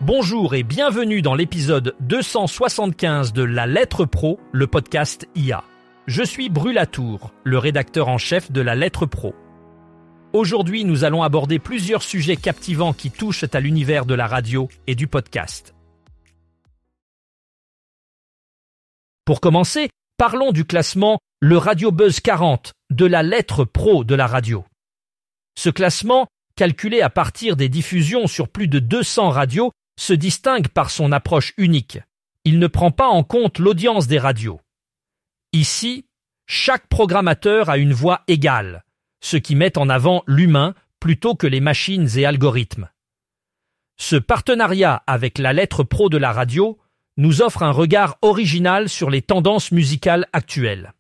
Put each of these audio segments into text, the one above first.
Bonjour et bienvenue dans l'épisode 275 de La Lettre Pro, le podcast IA. Je suis Brulatour, le rédacteur en chef de La Lettre Pro. Aujourd'hui, nous allons aborder plusieurs sujets captivants qui touchent à l'univers de la radio et du podcast. Pour commencer, parlons du classement Le Radio Buzz 40 de La Lettre Pro de la radio. Ce classement, calculé à partir des diffusions sur plus de 200 radios, se distingue par son approche unique. Il ne prend pas en compte l'audience des radios. Ici, chaque programmateur a une voix égale, ce qui met en avant l'humain plutôt que les machines et algorithmes. Ce partenariat avec La Lettre Pro de la radio nous offre un regard original sur les tendances musicales actuelles.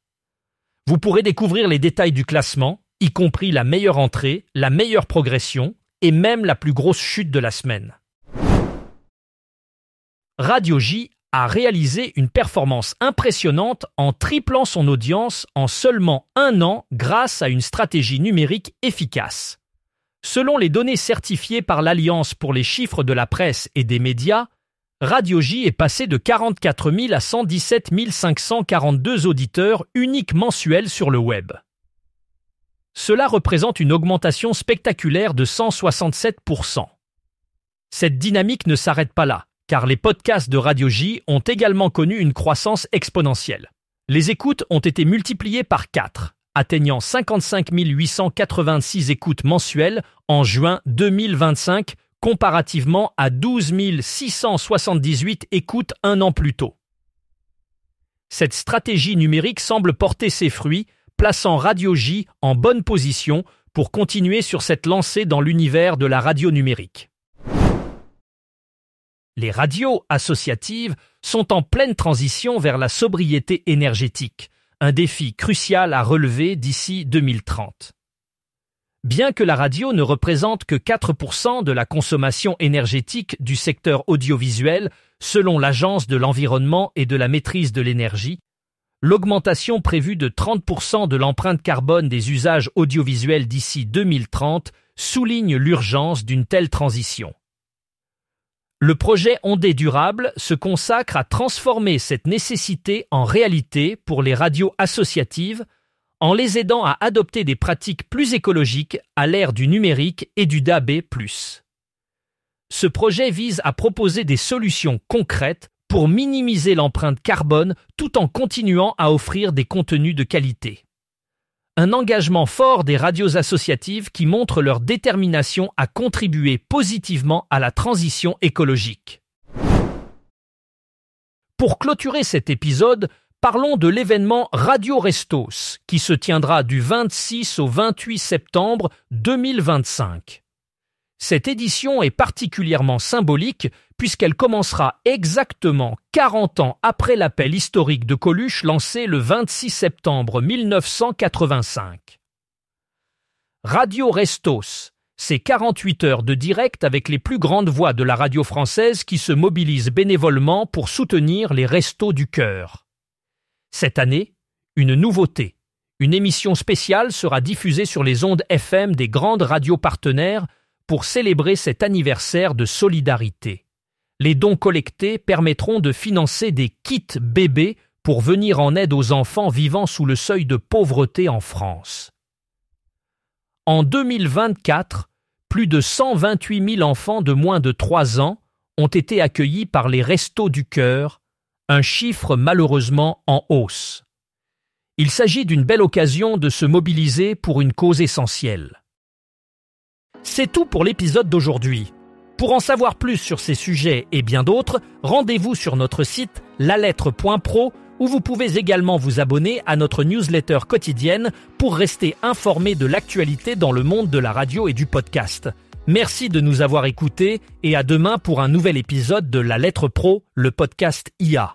Vous pourrez découvrir les détails du classement, y compris la meilleure entrée, la meilleure progression et même la plus grosse chute de la semaine. Radio J a réalisé une performance impressionnante en triplant son audience en seulement 1 an grâce à une stratégie numérique efficace. Selon les données certifiées par l'Alliance pour les chiffres de la presse et des médias, Radio J est passé de 44 000 à 117 542 auditeurs uniques mensuels sur le web. Cela représente une augmentation spectaculaire de 167%. Cette dynamique ne s'arrête pas là, car les podcasts de Radio J ont également connu une croissance exponentielle. Les écoutes ont été multipliées par 4, atteignant 55 886 écoutes mensuelles en juin 2025, comparativement à 12 678 écoutes 1 an plus tôt. Cette stratégie numérique semble porter ses fruits, plaçant Radio J en bonne position pour continuer sur cette lancée dans l'univers de la radio numérique. Les radios associatives sont en pleine transition vers la sobriété énergétique, un défi crucial à relever d'ici 2030. Bien que la radio ne représente que 4% de la consommation énergétique du secteur audiovisuel, selon l'Agence de l'environnement et de la maîtrise de l'énergie, l'augmentation prévue de 30% de l'empreinte carbone des usages audiovisuels d'ici 2030 souligne l'urgence d'une telle transition. Le projet Ondée Durable se consacre à transformer cette nécessité en réalité pour les radios associatives en les aidant à adopter des pratiques plus écologiques à l'ère du numérique et du DAB+. Ce projet vise à proposer des solutions concrètes pour minimiser l'empreinte carbone tout en continuant à offrir des contenus de qualité. Un engagement fort des radios associatives qui montre leur détermination à contribuer positivement à la transition écologique. Pour clôturer cet épisode, parlons de l'événement Radio Restos qui se tiendra du 26 au 28 septembre 2025. Cette édition est particulièrement symbolique puisqu'elle commencera exactement 40 ans après l'appel historique de Coluche lancé le 26 septembre 1985. Radio Restos, c'est 48 heures de direct avec les plus grandes voix de la radio française qui se mobilisent bénévolement pour soutenir les Restos du Cœur. Cette année, une nouveauté. Une émission spéciale sera diffusée sur les ondes FM des grandes radios partenaires pour célébrer cet anniversaire de solidarité. Les dons collectés permettront de financer des kits bébés pour venir en aide aux enfants vivant sous le seuil de pauvreté en France. En 2024, plus de 128 000 enfants de moins de 3 ans ont été accueillis par les Restos du Cœur, un chiffre malheureusement en hausse. Il s'agit d'une belle occasion de se mobiliser pour une cause essentielle. C'est tout pour l'épisode d'aujourd'hui. Pour en savoir plus sur ces sujets et bien d'autres, rendez-vous sur notre site lalettre.pro où vous pouvez également vous abonner à notre newsletter quotidienne pour rester informé de l'actualité dans le monde de la radio et du podcast. Merci de nous avoir écoutés et à demain pour un nouvel épisode de La Lettre Pro, le podcast IA.